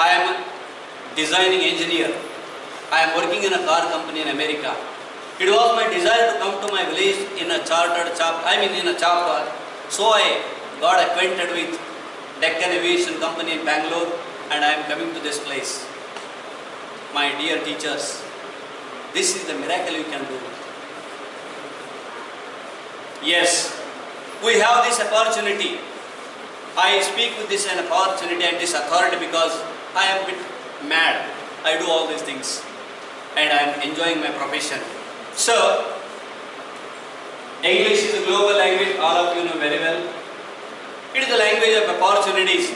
I am a designing engineer. I am working in a car company in America. It was my desire to come to my village in a chapter. So I got acquainted with Deccan Aviation Company in Bangalore, and I am coming to this place. My dear teachers, this is the miracle you can do. Yes, we have this opportunity. I speak with this an opportunity and this authority because I am a bit mad. I do all these things and I am enjoying my profession. So, English is a global language, all of you know very well. It is a language of opportunities.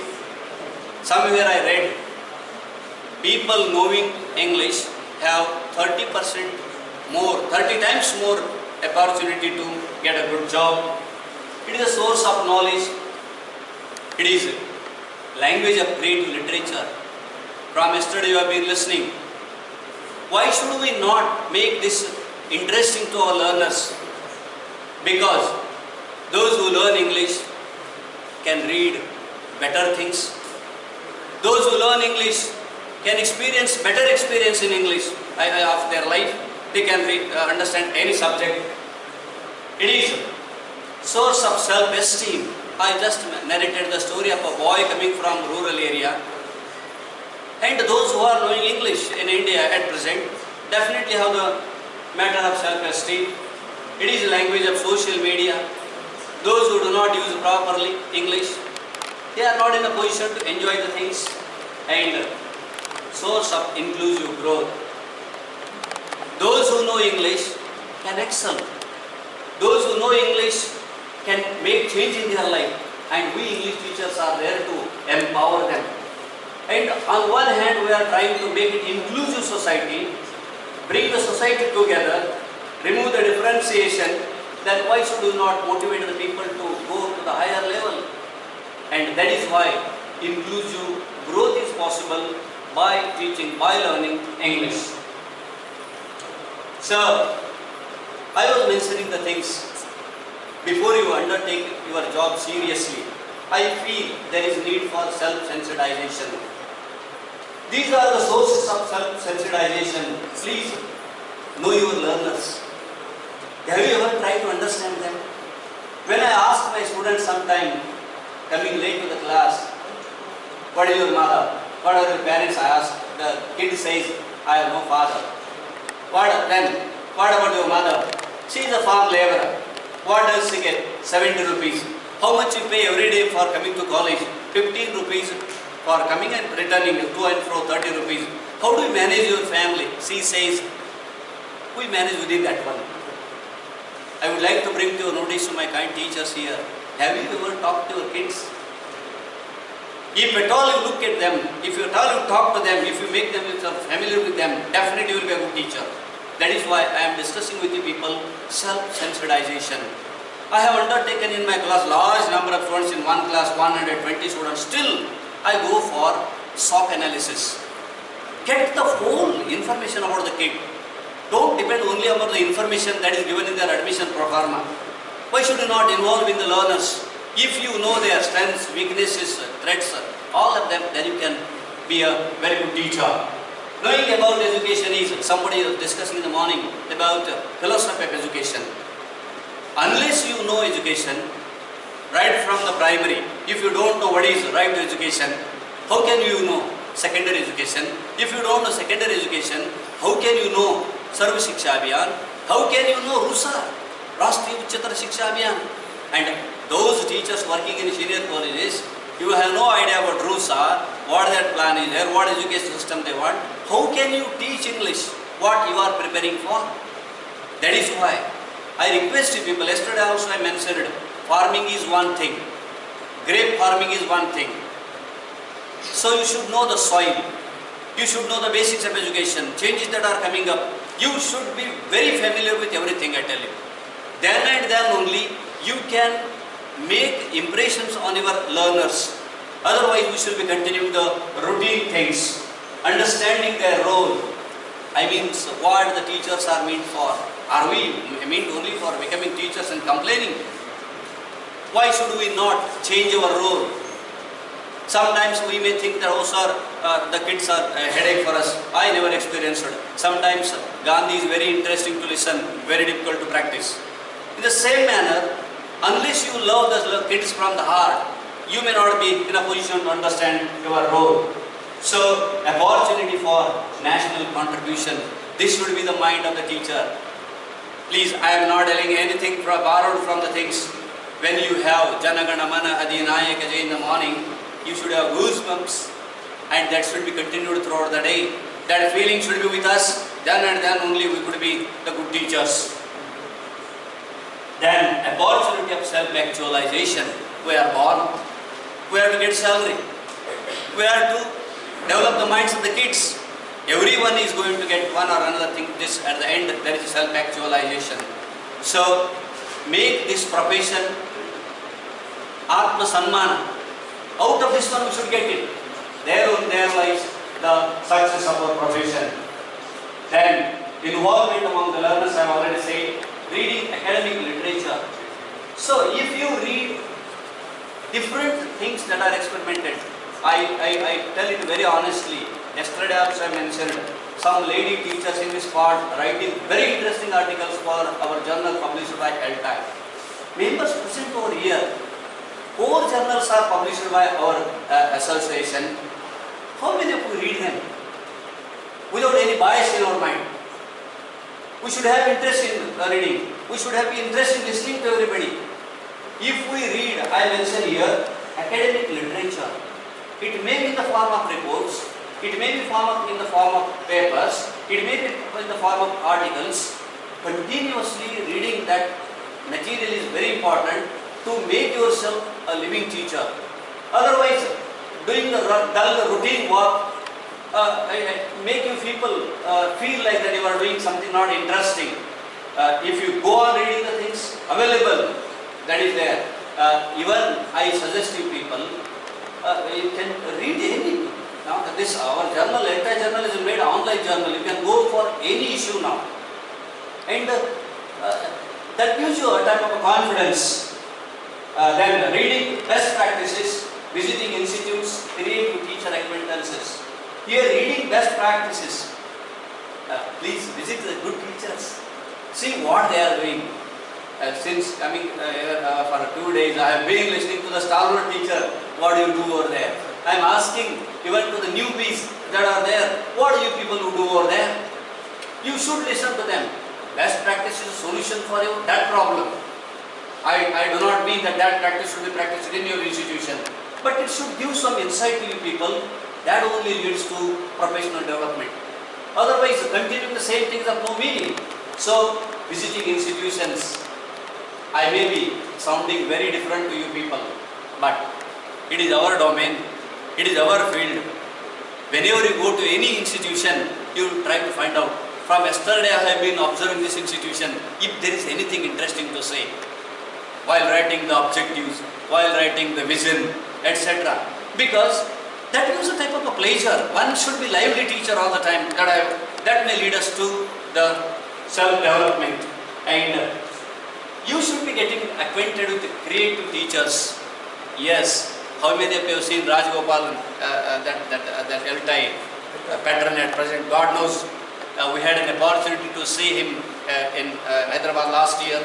Somewhere I read, people knowing English have 30% more, 30 times more opportunity to get a good job. It is a source of knowledge. It is a language of creative literature. From yesterday you have been listening. Why should we not make this interesting to our learners? Because those who learn English can read better things. Those who learn English can experience better experience in English of their life. They can understand any subject. It is source of self-esteem. I just narrated the story of a boy coming from rural area. And those who are knowing English in India at present definitely have the matter of self-esteem. It is a language of social media. Those who do not use properly English, they are not in a position to enjoy the things. And source of inclusive growth. Those who know English can excel. Those who know English can make change in their life, and we English teachers are there to empower them. And on one hand, we are trying to make it inclusive society, bring the society together, remove the differentiation. Then why should we not motivate the people to go to the higher level? And that is why inclusive growth is possible by teaching, by learning English. So, I was mentioning the things. Before you undertake your job seriously, I feel there is need for self-sensitization. These are the sources of self-sensitization. Please know your learners. Have you ever tried to understand them? When I ask my students sometime, coming late to the class, what is your mother? What are your parents? I ask. The kid says, I have no father. What then? What about your mother? She is a farm laborer. What does she get? 70 rupees. How much you pay every day for coming to college? 15 rupees for coming and returning, to and fro 30 rupees. How do you manage your family? She says, we manage within that one. I would like to bring to your notice to my kind teachers here. Have you ever talked to your kids? If at all you look at them, if at all you talk to them, if you make them familiar with them, definitely you will be a good teacher. That is why I am discussing with you people self-sensitization. I have undertaken in my class large number of students in one class, 120 students. Still, I go for SOC analysis. Get the whole information about the kid. Don't depend only on the information that is given in their admission pro forma. Why should you not involve in the learners? If you know their strengths, weaknesses, threats, all of them, then you can be a very good teacher. Knowing about education is, somebody was discussing in the morning about philosophy of education. Unless you know education, right from the primary, if you don't know what is right to education, how can you know secondary education? If you don't know secondary education, how can you know Sarva Shiksha Abhiyan? How can you know RUSA, Rashtriya Uchatar Shiksha Abhiyan? And those teachers working in senior colleges, you have no idea about RUSA, what their plan is there, what education system they want. How can you teach English what you are preparing for? That is why I request you people, yesterday also I mentioned, farming is one thing, grape farming is one thing. So you should know the soil, you should know the basics of education, changes that are coming up. You should be very familiar with everything, I tell you. Then and then only you can make impressions on your learners. Otherwise, we should be continuing the routine things, understanding their role. I mean, what the teachers are meant for. Are we meant only for becoming teachers and complaining? Why should we not change our role? Sometimes we may think that, oh sir, the kids are a headache for us. I never experienced it. Sometimes Gandhi is very interesting to listen, very difficult to practice. In the same manner, unless you love the kids from the heart, you may not be in a position to understand your role. So, opportunity for national contribution. This should be the mind of the teacher. Please, I am not telling anything borrowed from the things. When you have Janagana Mana Adinayaka Jai in the morning, you should have goosebumps, and that should be continued throughout the day. That feeling should be with us. Then and then only we could be the good teachers. Then, opportunity of self-actualization. We are born. We have to get salary. We have to develop the minds of the kids. Everyone is going to get one or another thing. This at the end there is self-actualization. So make this profession Atma Sanmana. Out of this one we should get it. There lies the success of our profession. Then involvement among the learners, I have already said. Reading academic literature. So if you read different things that are experimented, I tell it very honestly. Yesterday also I mentioned some lady teachers in this part writing very interesting articles for our journal published by L-Time. Members present over here. 4 journals are published by our association. How many of you read them? Without any bias in our mind. We should have interest in reading. We should have interest in listening to everybody. If we read, I mention here, academic literature. It may be in the form of reports, it may be in the form of papers, it may be in the form of articles. Continuously reading that material is very important to make yourself a living teacher. Otherwise, doing the dull routine work make you people feel like that you are doing something not interesting. If you go on reading the things available, that is there. Even I suggest you people, you can read anything. Now this our journal, entire journal is made online journal. You can go for any issue now, and that gives you a type of a confidence. Then reading best practices, visiting institutes, creating teacher acquaintances. Here reading best practices. Please visit the good teachers. See what they are doing. Since coming for 2 days, I have been listening to the stalwart teacher. What do you do over there? I am asking even to the newbies that are there. What do you people who do over there? You should listen to them. Best practice is a solution for you, that problem. I do not mean that practice should be practiced in your institution, but it should give some insight to you people. That only leads to professional development. Otherwise, continuing the same things have no meaning. So, visiting institutions, I may be sounding very different to you people, but it is our domain, it is our field. Whenever you go to any institution, you try to find out. From yesterday, I have been observing this institution, if there is anything interesting to say, while writing the objectives, while writing the vision, etc. Because that gives a type of a pleasure. One should be lively teacher all the time. That may lead us to the self-development. And you should be getting acquainted with creative teachers. Yes, how many of you have seen Rajgopal, that L-Tie pattern at present? God knows, we had an opportunity to see him in Hyderabad last year.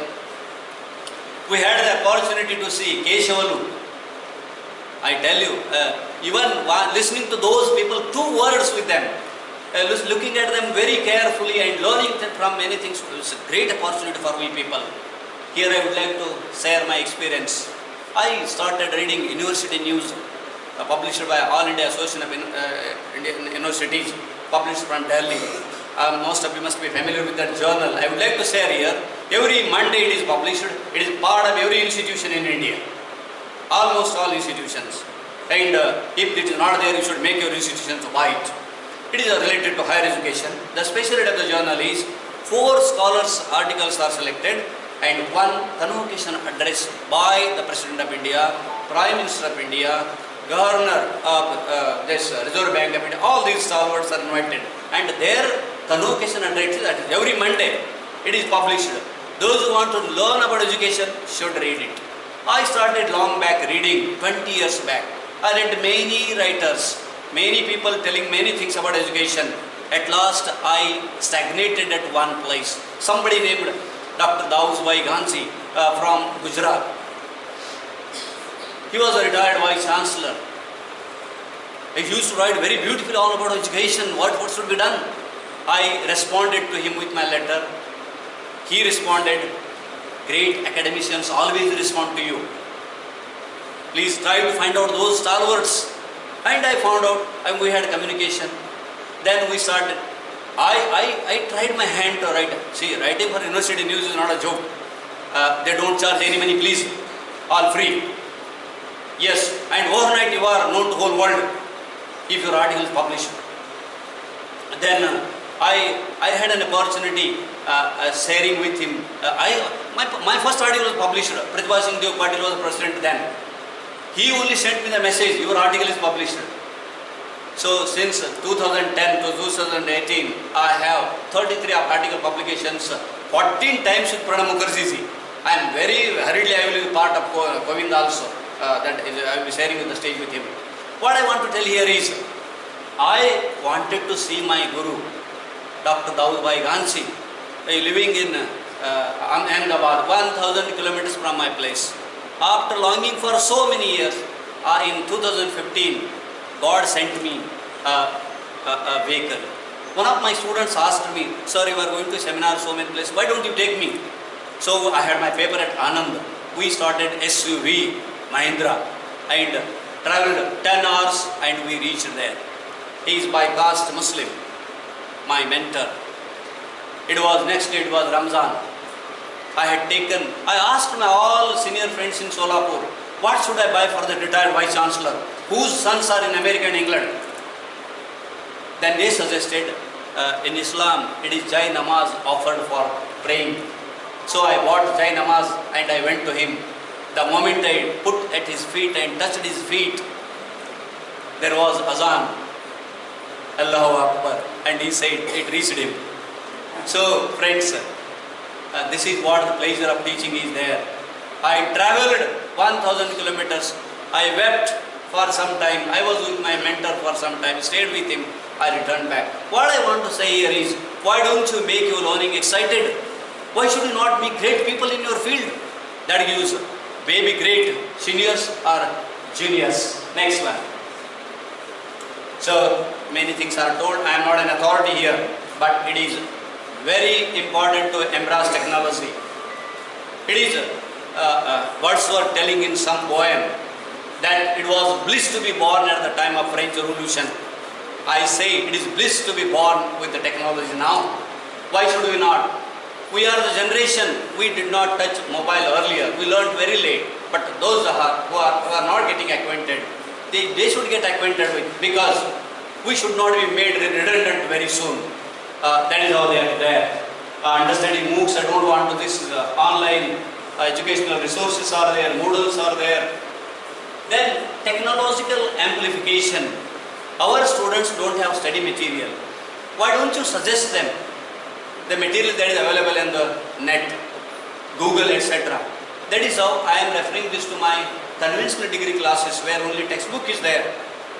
We had the opportunity to see Keshavalu. I tell you, even listening to those people, 2 words with them, looking at them very carefully and learning from many things, it's a great opportunity for we people. Here I would like to share my experience. I started reading University News, published by All India Association of Indian Universities, published from Delhi. Most of you must be familiar with that journal. I would like to share here, every Monday it is published, it is part of every institution in India. Almost all institutions. And if it is not there, you should make your institutions white. It is related to higher education. The specialty of the journal is 4 scholars' articles are selected and 1 convocation address by the President of India, Prime Minister of India, Governor of this Reserve Bank of India. All these stalwarts are invited. And their convocation address, that is every Monday, it is published. Those who want to learn about education should read it. I started long back reading, 20 years back. I read many writers, many people telling many things about education. At last, I stagnated at one place. Somebody named Dr. Dausbhai Ghansi from Gujarat. He was a retired vice chancellor. He used to write very beautifully all about education, what should be done. I responded to him with my letter. He responded, great academicians always respond to you. Please try to find out those stalwarts. And I found out, and we had communication. Then we started. I tried my hand to write. See, writing for university news is not a joke. They don't charge any money, please. All free. Yes, and overnight you are known to the whole world if your article is published. Then I had an opportunity sharing with him. My first article was published. Pratibha Singh Dev Patil was the president then. He only sent me the message, your article is published. So since 2010 to 2018, I have 33 article publications, 14 times with Pranab Mukherjee. I am very hurriedly, I will be part of Govind also. That is, I will be sharing with the stage with him. What I want to tell here is, I wanted to see my guru, Dr. Dausbhai Ghansi, living in Ahmedabad, 1000 kilometers from my place. After longing for so many years, in 2015, God sent me a vehicle. One of my students asked me, sir, you are going to seminar so many places, why don't you take me? So I had my paper at Anand. We started SUV, Mahindra, and traveled 10 hours and we reached there. He is by caste Muslim, my mentor. It was next day, it was Ramzan. I asked my all senior friends in Solapur, what should I buy for the retired vice chancellor, whose sons are in America and England? Then they suggested, in Islam, it is Jai Namaz offered for praying. So I bought Jai Namaz and I went to him. The moment I put at his feet and touched his feet, there was Azan, Allahu Akbar, and he said, it reached him. So friends, this is what the pleasure of teaching is there. I travelled 1000 kilometers. I wept for some time. I was with my mentor for some time, stayed with him. I returned back. What I want to say here is, why don't you make your learning excited? Why should you not be great people in your field? That gives baby great seniors or juniors. Next one. So many things are told. I am not an authority here, but it is very important to embrace technology. It is Wordsworth telling in some poem that it was bliss to be born at the time of French Revolution. I say it is bliss to be born with the technology now. Why should we not? We are the generation, we did not touch mobile earlier. We learned very late. But those who are not getting acquainted, they should get acquainted with, because we should not be made redundant very soon. That is how they are there. Understanding MOOCs, I don't want to this. Online educational resources are there, Moodles are there. Then technological amplification. Our students don't have study material. Why don't you suggest them the material that is available in the net, Google, etc. That is how I am referring this to my conventional degree classes where only textbook is there.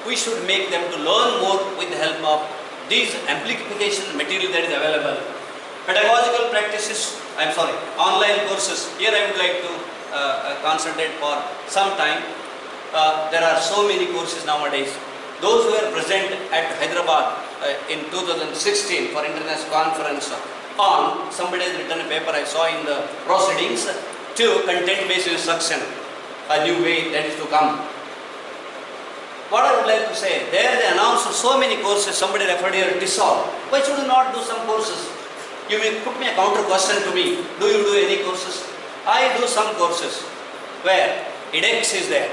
We should make them to learn more with the help of these amplification material that is available. Pedagogical practices, online courses. Here I would like to concentrate for some time. There are so many courses nowadays. Those who were present at Hyderabad in 2016 for international conference on, somebody has written a paper I saw in the proceedings, to content-based instruction, a new way that is to come. What I would like to say, there they announced so many courses. Somebody referred here to TESOL. Why should you not do some courses? You may put me a counter question to me. Do you do any courses? I do some courses where edX is there.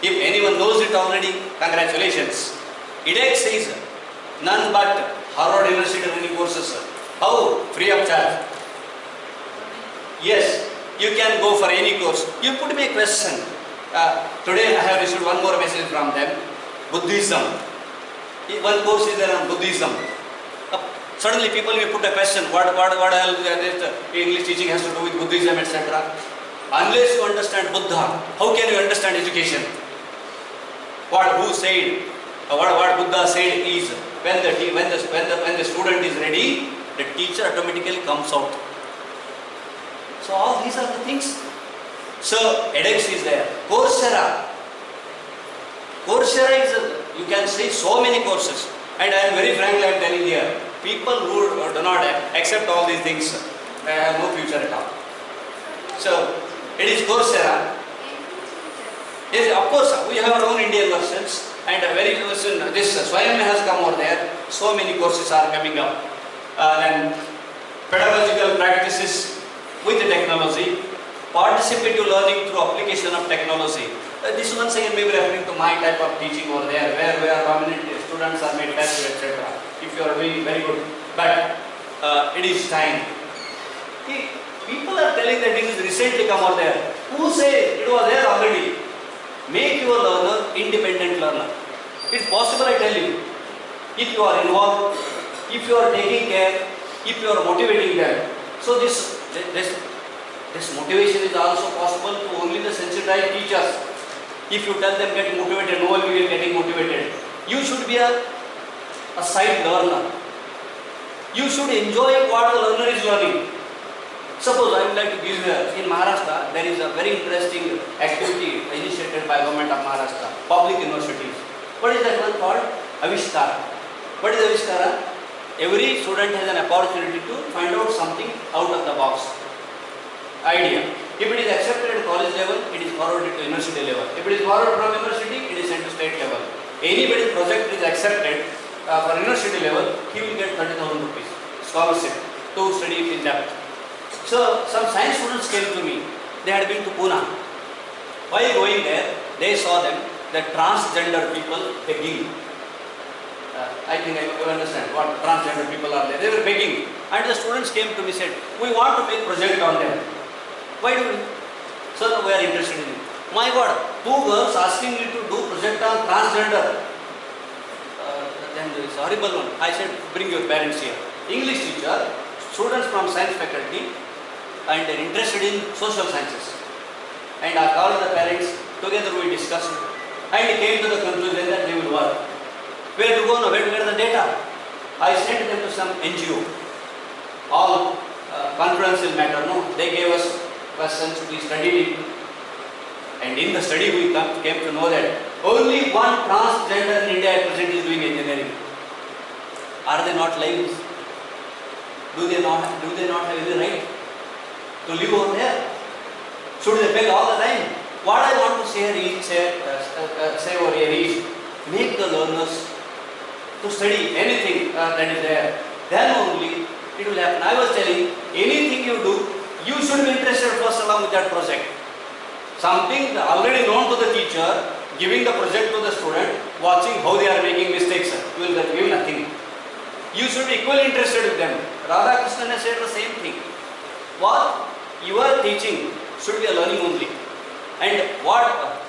If anyone knows it already, congratulations. edX is none but Harvard University running courses. How? Free of charge. Yes, you can go for any course. You put me a question. Today I have received one more message from them. Buddhism. One course is there on Buddhism. Suddenly people will put a question. What else English teaching has to do with Buddhism, etc. Unless you understand Buddha, how can you understand education? Who said, what Buddha said is, when the student is ready, the teacher automatically comes out. So all these are the things. So edX is there. Coursera is, you can say so many courses. And I am very frankly, I am telling here, people who do not accept all these things have no future at all. So it is Coursera. Yes, of course, we have our own Indian versions, and very soon this Swayam has come over there. So many courses are coming up. Then pedagogical practices with the technology, participative learning through application of technology. This once again may be referring to my type of teaching over there, where prominent students are made passive, etc. If you are doing very good, but it is time. People are telling that it is recently come over there. Who says it was there already? Make your learner independent learner. It's possible, I tell you. If you are involved, if you are taking care, if you are motivating them. So this motivation is also possible to only the sensitized teachers. If you tell them get motivated, no one will be getting motivated. You should be a side learner. You should enjoy what the learner is learning. Suppose I would like to give you, in Maharashtra, there is a very interesting activity initiated by government of Maharashtra, public universities. What is that one called? Avishkara. What is Avishkara? Every student has an opportunity to find out something out of the box. Idea. If it is accepted at college level, it is forwarded to university level. If it is forwarded from university, it is sent to state level. Anybody's project is accepted for university level, he will get 30,000 rupees scholarship to study it in depth. So some science students came to me. They had been to Pune. While going there, they saw them, the transgender people begging. I think I understand what transgender people are there. They were begging. And the students came to me and said, we want to make project on them. Why do we? So we are interested in it. My God, 2 girls asking me to do project on transgender. Then there is a horrible one. I said, bring your parents here. English teacher, students from science faculty, and they are interested in social sciences. And I called the parents, together we discussed, and came to the conclusion that they will work. Where to go now? Where to get the data? I sent them to some NGO. All confidential matter, no? They gave us questions, we studied it. And in the study we came to know that only one transgender in India at present is doing engineering. Are they not lives? Do they not have any right to live over there? Should they beg all the time? What I want to say over here is, make the learners to study anything that is there. Then only it will happen. I was telling, anything you do, you should be interested first along with that project. Something already known to the teacher, giving the project to the student, watching how they are making mistakes, you will give nothing. You should be equally interested with them. Radha Krishnan has said the same thing. What you are teaching should be a learning only. And what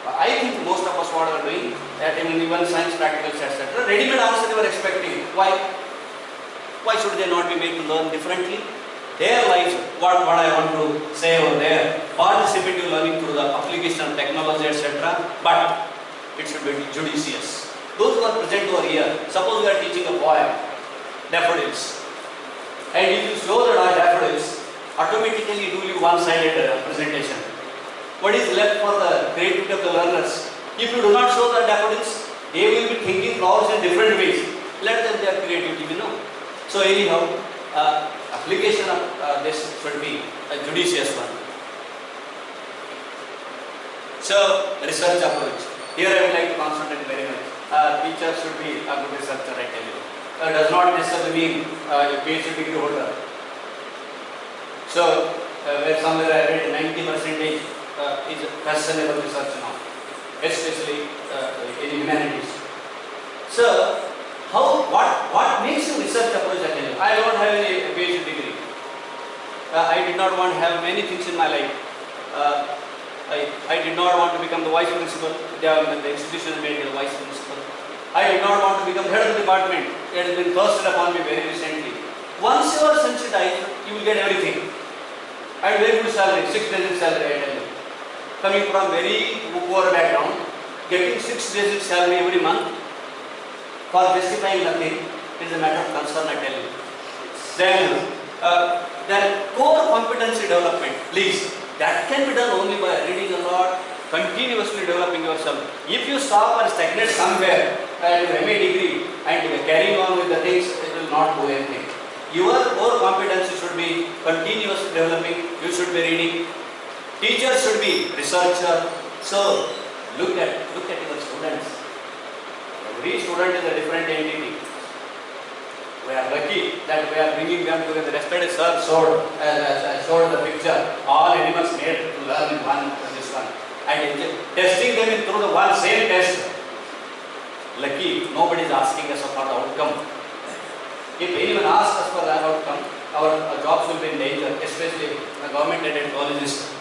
I think most of us what are doing, that even science practicals, etc., ready-made answer they were expecting. Why? Why should they not be made to learn differently? There lies what I want to say over there. Participative learning through the application of technology, etc. But it should be judicious. Those who are present over here, suppose we are teaching a poem, daffodils, and if you show the daffodils, automatically it will be one-sided presentation. What is left for the creativity of the learners? If you do not show the daffodils, they will be thinking flowers in different ways. Let them their creativity, So anyhow, application of this should be a judicious one. So research approach. Here I would like to concentrate very much. Teacher should be a good researcher, I tell you. Does not necessarily mean a PhD degree holder. So where somewhere I read 90% is questionable research now, especially in humanities. So what makes a research approach? I tell you, I don't have any PhD degree. I did not want to have many things in my life. I did not want to become the vice principal. The institution made me the vice principal. I did not want to become head of the department. It has been thrust upon me very recently. Once you are sensitized, you will get everything. And very good salary, 6 digit salary, I tell you. Coming from very poor background, getting 6 days salary every month for justifying nothing is a matter of concern, I tell you. Then core competency development, please, that can be done only by reading a lot, continuously developing yourself. If you stop or stagnate somewhere at your MA degree and carrying on with the things, it will not do anything. Your core competency should be continuously developing. You should be reading. Teachers should be researcher. So look at your students. Every student is a different entity. We are lucky that we are bringing them together. Yesterday, sir showed the picture. All animals made to learn in this one. And testing them through the one same test. Lucky, nobody is asking us for the outcome. If anyone asks us for that outcome, our jobs will be in danger, especially the government-aided colleges.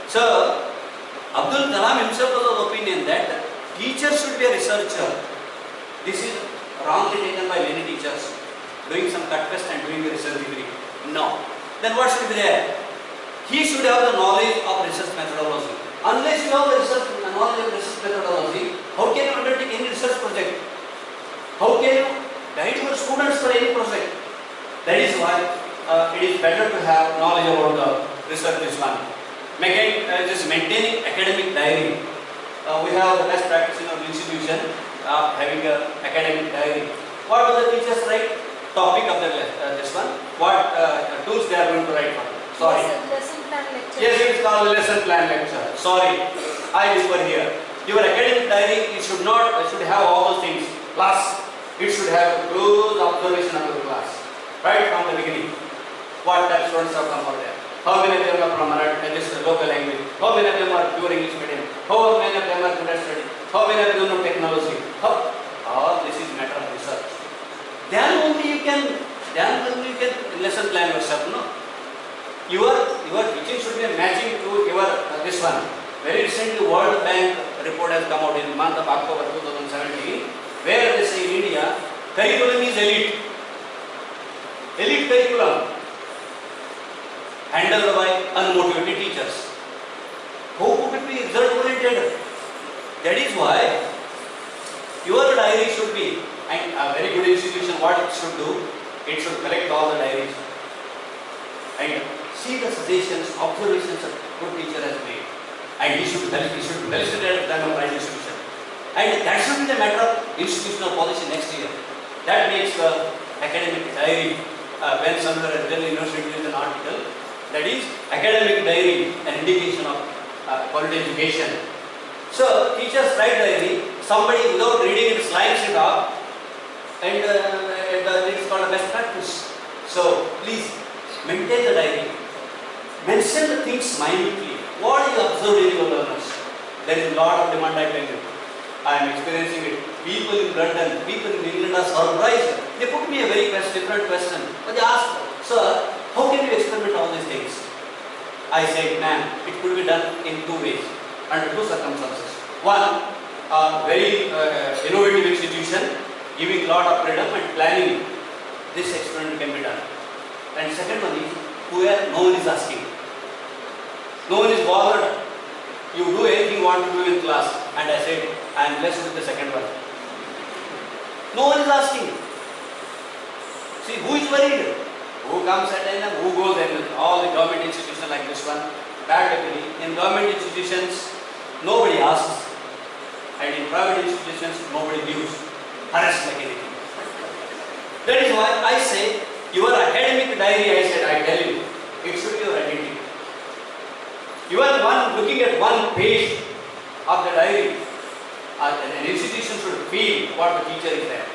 So, Abdul Kalam himself was of the opinion that teachers should be a researcher. This is wrongly taken by many teachers, doing some cut test and doing a research degree. No. Then what should be there? He should have the knowledge of research methodology. Unless you have the knowledge of research methodology, how can you undertake any research project? How can you guide your students for any project? That is why it is better to have knowledge about the research this one. Just maintaining academic diary. We have the best practice in our institution having an academic diary. What do the teachers write? Topic of this one. What tools they are going to write for? Sorry. Lesson plan lecture. Yes, it is called lesson plan lecture. Sorry, I differ here. Your academic diary, it should have all those things. Plus, it should have close observation of your class, right from the beginning. What type students have come out there? How many of them are from this local language? How many of them are pure English medium? How many of them are good at study? How many of them know technology? All this is matter of research. Then only you can lesson plan yourself. No, your teaching should be matching to your this one. Very recently, World Bank report has come out in the month of October 2017, where they say in India, curriculum is elite. Elite curriculum handled by unmotivated teachers. How could it be result-oriented? That is why your diary should be, and a very good institution, what it should do, it should collect all the diaries and see the suggestions, observations a good teacher has made. And he should felicitate them by institution. And that should be the matter of institutional policy next year. That makes the academic diary, when somewhere at the university is an article, that is academic diary, an indication of quality education. So teachers write diary, somebody without reading it slides it off, and it is called a best practice. So please maintain the diary, mention the things minutely. What you observed in your learners? There is a lot of demand, I tell you. I am experiencing it. People in London, people in England are surprised. They put me a very different question. But they asked, sir, how can you experiment all these things? I said, ma'am, it could be done in two ways, under two circumstances. One, a very innovative institution, giving a lot of freedom and planning. This experiment can be done. And second one is, where no one is asking. No one is bothered. You do anything you want to do in class. And I said, I am blessed with the second one. No one is asking. See, who is worried? Who comes at end, who goes at end? All the government institutions like this one. Practically, in government institutions, nobody asks. And in private institutions, nobody gives. Harassed like anything. That is why I say, your academic diary, I tell you, it should be your identity. You are the one looking at one page of the diary. An institution should feel what the teacher is there.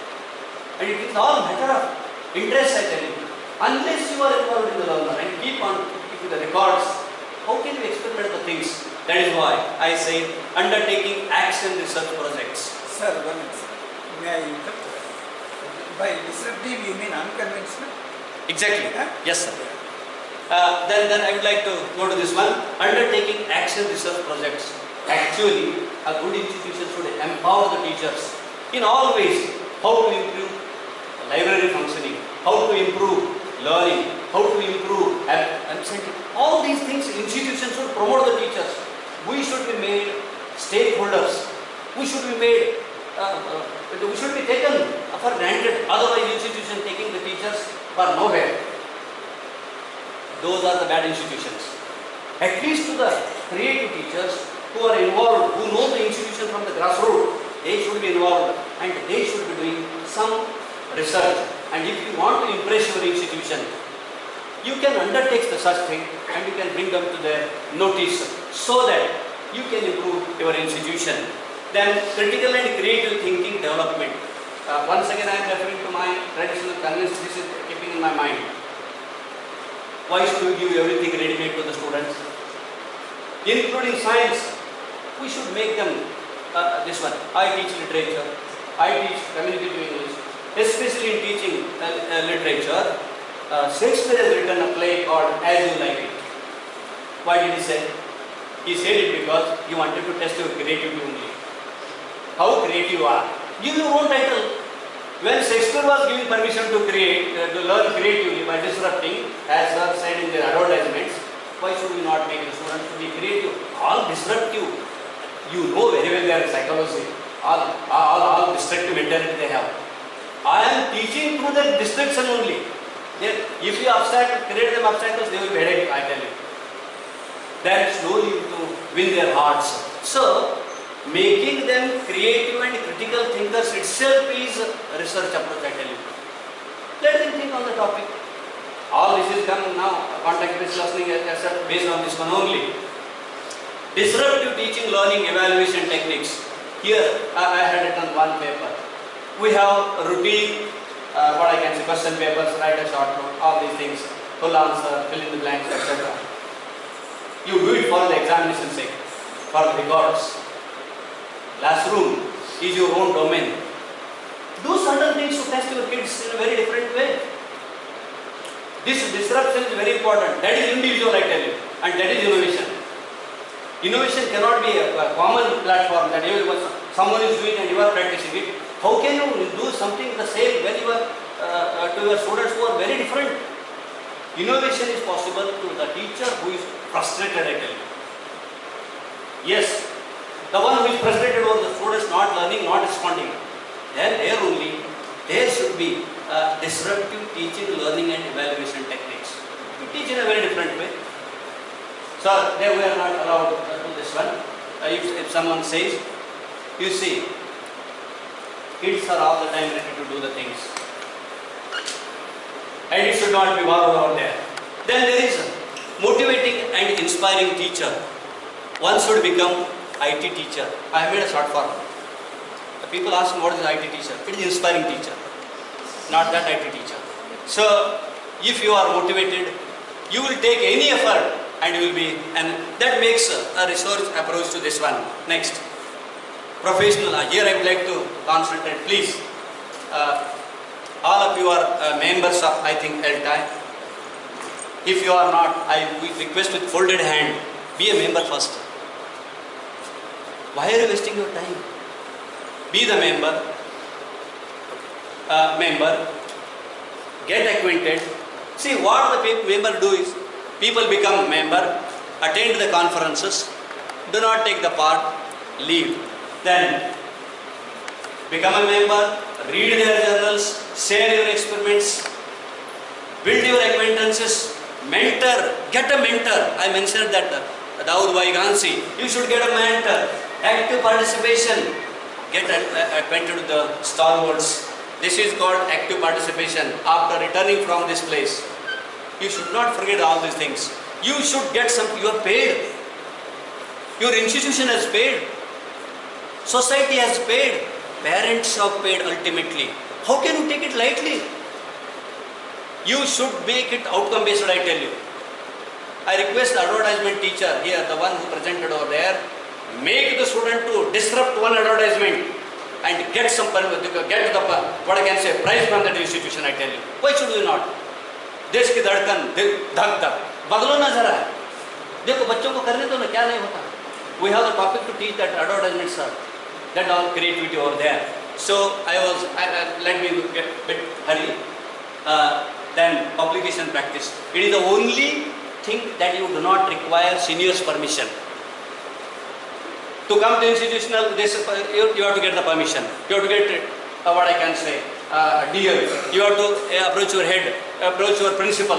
And it is all matter of interest, I tell you. Unless you are involved in the learner and keep on keeping the records, how can you experiment the things? That is why I say undertaking action research projects. Sir, one minute. May I interrupt? By disruptive, you mean unconventional? Exactly. Yes, sir. Then I would like to go to this one. Undertaking action research projects. Actually, a good institution should empower the teachers in all ways. How to improve library functioning, how to improve learning, how to improve absentee. All these things institutions should promote the teachers. We should be made stakeholders we should be made, we should be taken for granted. Otherwise, institution taking the teachers for nowhere. Those are the bad institutions. At least to the creative teachers who are involved, who know the institution from the grassroots, they should be involved and they should be doing some research. And if you want to impress your institution, you can undertake such thing and you can bring them to their notice so that you can improve your institution. Then critical and creative thinking development. Once again I am referring to my traditional convention. This is keeping in my mind. Why should we give everything ready-made to the students? Including science, we should make them this one. I teach literature, I teach communicative English, especially in teaching literature. Shakespeare has written a play called As You Like It. Why did he say? He said it because he wanted to test your creativity only. How creative you are. Give your own title. When Shakespeare was giving permission to create, to learn creatively by disrupting, as are said in the advertisements, why should we not make the students to be creative? All disruptive. You know very well their psychology. All destructive mentality they have. I am teaching through the destruction only. If you create them obstacles, they will be headache, I tell you. That slowly to win their hearts. So, making them creative and critical thinkers itself is a research approach, I tell you. Let them think on the topic. All this is coming now, contact-based learning based on this one only. Disruptive teaching, learning, evaluation techniques. Here, I had written one paper. We have routine, what I can say, question papers, write a short note, all these things, full answer, fill in the blanks, etc. You do it for the examination sake, for the records. Classroom is your own domain. Do certain things to test your kids in a very different way. This disruption is very important. That is individual, I tell you, and that is innovation. Innovation cannot be a common platform that someone is doing and you are practicing it. How can you do something the same when you are to your students who are very different? Innovation is possible to the teacher who is frustrated, I tell you. Yes, the one who is frustrated over the students not learning, not responding. Then there only, there should be disruptive teaching, learning and evaluation techniques. You teach in a very different way. So, they were not allowed to do this one. If someone says, you see, kids are all the time ready to do the things. And it should not be borrowed out there. Then there is a motivating and inspiring teacher. One should become IT teacher. I have made a short form. The people ask me what is IT teacher. It is inspiring teacher, not that IT teacher. So, if you are motivated, you will take any effort and you will be, and that makes a research approach to this one. Next, professional. Here I would like to concentrate. Please, all of you are members of, I think, LTI. If you are not, I request with folded hand, be a member first. Why are you wasting your time? Be the member, get acquainted. See what the member do is, people become member, attend the conferences, do not take the part, leave. Then become a member, read their journals, share your experiments, build your acquaintances, mentor, get a mentor. I mentioned that Daud Vaigansi, you should get a mentor, active participation, get acquainted with the stalwarts. This is called active participation after returning from this place. You should not forget all these things. You should get some, you are paid. Your institution has paid. Society has paid. Parents have paid ultimately. How can you take it lightly? You should make it outcome based, I tell you. I request the advertisement teacher here, the one who presented over there, make the student to disrupt one advertisement and get some, get the, what I can say, prize from that institution, I tell you. Why should you not? देश की धड़कन धक धक बदलो ना जरा देखो बच्चों को करने दो ना क्या नहीं होता. We have the topic to teach that advertisements are that all creativity over there. So let me get a bit hurry. Then publication practice. It is the only thing that you do not require senior's permission. To To come to institutional, you have to get the permission. You have to get what I can say, dear. You have to approach your head, approach your principal.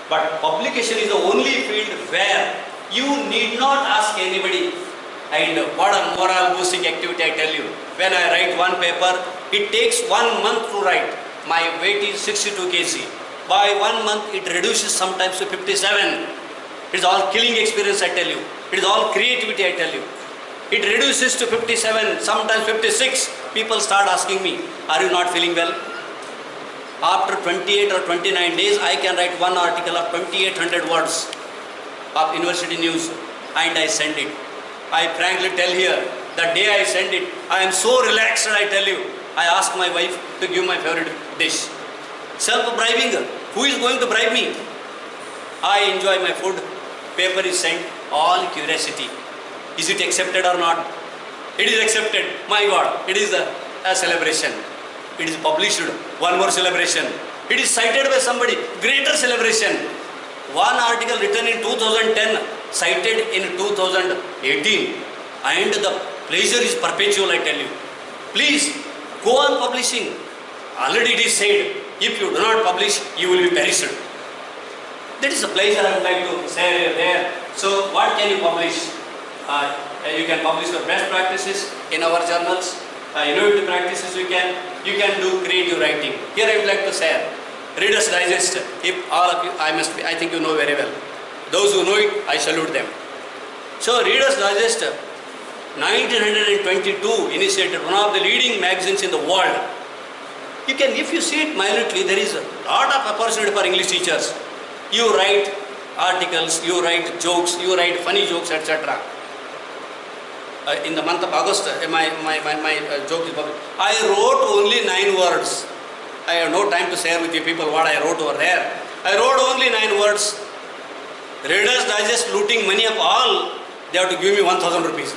But publication is the only field where you need not ask anybody. And what a moral boosting activity, I tell you. When I write one paper, it takes 1 month to write. My weight is 62 kg. By 1 month, it reduces sometimes to 57. It is all killing experience, I tell you. It is all creativity, I tell you. It reduces to 57, sometimes 56. People start asking me, are you not feeling well? After 28 or 29 days, I can write one article of 2800 words of university news and I send it. I frankly tell here, the day I send it, I am so relaxed, I tell you. I ask my wife to give my favorite dish. Self-bribing, who is going to bribe me? I enjoy my food, paper is sent, all curiosity. Is it accepted or not? It is accepted. My God, it is a celebration. It is published, one more celebration. It is cited by somebody, greater celebration. One article written in 2010, cited in 2018. And the pleasure is perpetual, I tell you. Please, go on publishing. Already it is said, if you do not publish, you will be perished. That is the pleasure I would like to say there. So, what can you publish? You can publish your best practices in our journals. Innovative practices you can do creative writing. Here I would like to share Reader's Digest. If all of you, I think you know very well. Those who know it, I salute them. So Reader's Digest, 1922 initiated, one of the leading magazines in the world. You can, if you see it minutely, there is a lot of opportunity for English teachers. You write articles, you write jokes, you write funny jokes, etc. In the month of August, my joke is published. I wrote only 9 words. I have no time to share with you people what I wrote over there. I wrote only 9 words. Reader's Digest looting money of all, they have to give me 1000 rupees.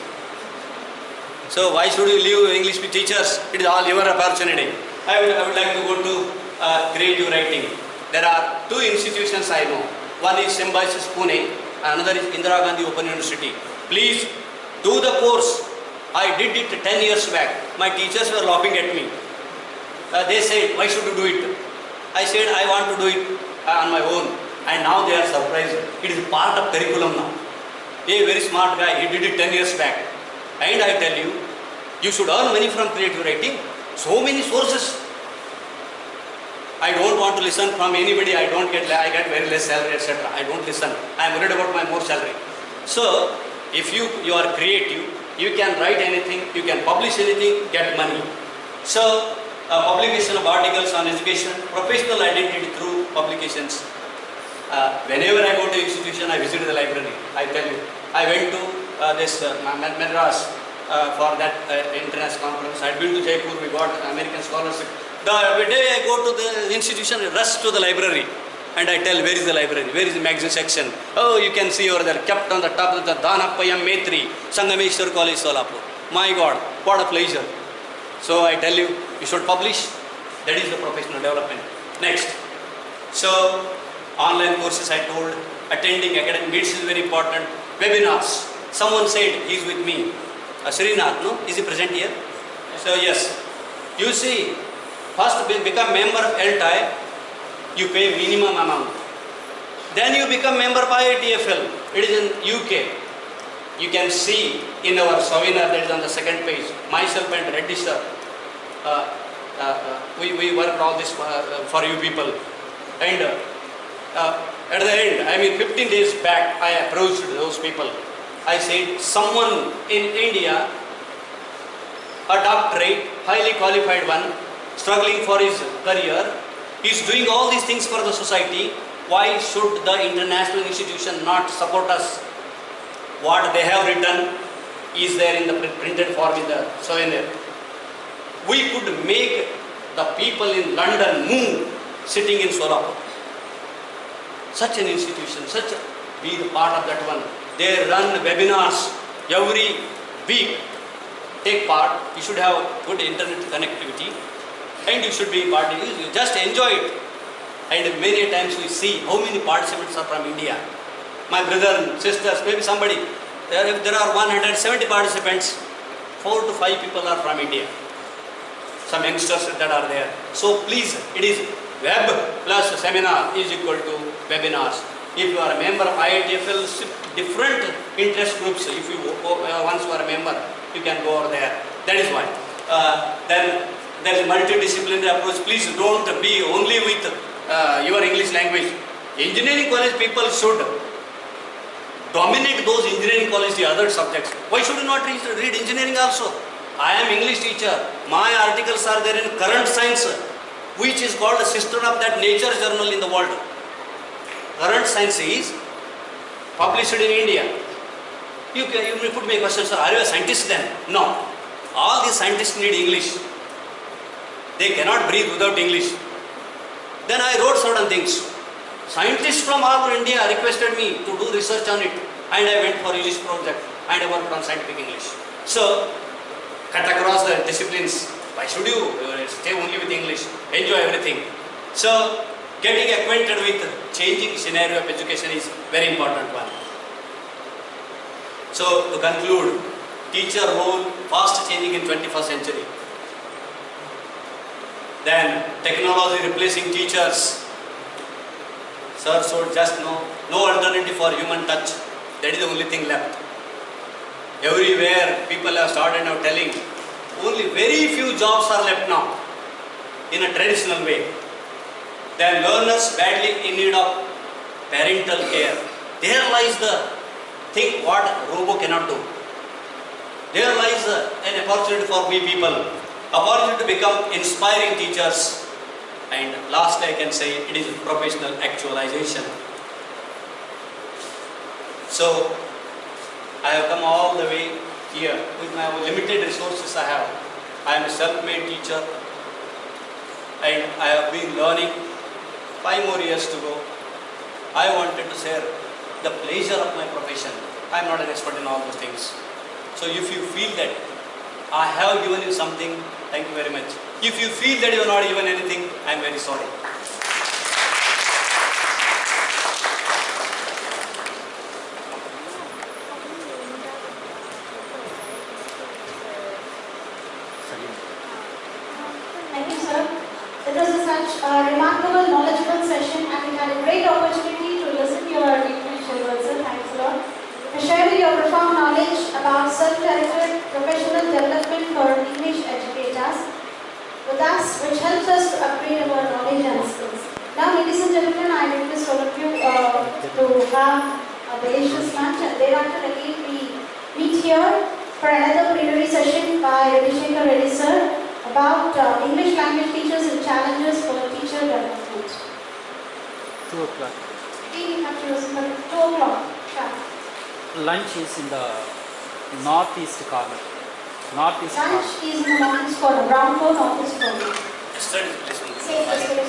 So why should you leave English teachers? It is all your opportunity. I would like to go to creative writing. There are 2 institutions I know. One is Symbiosis Pune, another is Indira Gandhi Open University. Please do the course. I did it 10 years back. My teachers were laughing at me. They said, why should you do it? I said, I want to do it on my own. And now they are surprised. It is part of curriculum now. A very smart guy, he did it 10 years back. And I tell you, you should earn money from creative writing. So many sources. I don't want to listen from anybody. I get very less salary, etc. I don't listen. I am worried about my more salary. So, if you are creative, you can write anything, you can publish anything, get money. So, publication of articles on education, professional identity through publications. Whenever I go to institution, I visit the library. I tell you, I went to this Madras for that international conference. I had been to Jaipur, we got American scholarship. The day I go to the institution, I rush to the library. And I tell, where is the library? Where is the magazine section? Oh, you can see over there, kept on the top of the Dannappa Metri, Sangameshwar College, Solapur. My God, what a pleasure. So I tell you, you should publish. That is the professional development. Next. So, online courses I told, attending academic meets is very important. Webinars. Someone said, he is with me. Srinath, no? Is he present here? So yes. You see, first become member of LTI. You pay minimum amount. Then you become member by TFL. It is in UK. You can see in our souvenir that is on the second page. Myself and Reddy sir. We worked all this for you people. And at the end, I mean 15 days back, I approached those people. I said, someone in India, a doctorate, highly qualified one, struggling for his career, is doing all these things for the society. Why should the international institution not support us? What they have written is there in the printed form in the souvenir. We could make the people in London move sitting in Solapur. Such an institution, be the part of that one. They run webinars every week. Take part. You should have good internet connectivity. And you should be part of it. You just enjoy it. And many times we see how many participants are from India. My brother and sisters, maybe somebody if there are 170 participants, 4 to 5 people are from India. Some youngsters that are there. So please, it is web plus seminar is equal to webinars. If you are a member of IITFL, different interest groups, if you once you are a member, you can go over there. That is why. Then there is multidisciplinary approach. Please don't be only with your English language. Engineering college people should dominate those engineering college, the other subjects. Why should you not read engineering also? I am English teacher. My articles are there in Current Science, which is called the sister of that nature journal in the world. Current Science is published in India. You may put me a question, sir, are you a scientist then? No. All these scientists need English. They cannot breathe without English. Then I wrote certain things. Scientists from all over India requested me to do research on it, and I went for English project and I worked on scientific English. So, cut across the disciplines. Why should you stay only with English? Enjoy everything. So, getting acquainted with changing scenario of education is very important one. So, to conclude, teacher role fast changing in 21st century. Then, technology replacing teachers. Sir should just know, no alternative for human touch. That is the only thing left. Everywhere people have started now telling, only very few jobs are left now in a traditional way. Then learners badly in need of parental care. There lies the thing what robo cannot do. There lies an opportunity for we people, opportunity to become inspiring teachers. And lastly I can say it is professional actualization. So I have come all the way here with my limited resources I have. I am a self-made teacher and I have been learning 5 more years to go. I wanted to share the pleasure of my profession. I am not an expert in all those things. So if you feel that I have given you something, thank you very much. If you feel that you are not given anything, I am very sorry. Thank you, sir. It was such a remarkable, knowledgeable session, and we had a great opportunity to listen to your English words, sir. Thanks a lot. For sharing your profound knowledge about self-directed professional development for English educators with us, which helps us to upgrade our knowledge and skills. Now, ladies and gentlemen, I request all of you to have a delicious lunch, and thereafter again we meet here for another plenary session by Abhishek Reddy sir about English language teachers and challenges for teacher development. 2 o'clock. Again, you have to listen for 2 o'clock. Lunch is in the northeast corner. Northeast corner. Lunch is in the morning's corner, ground floor, northeast corner. Study, listen. Same as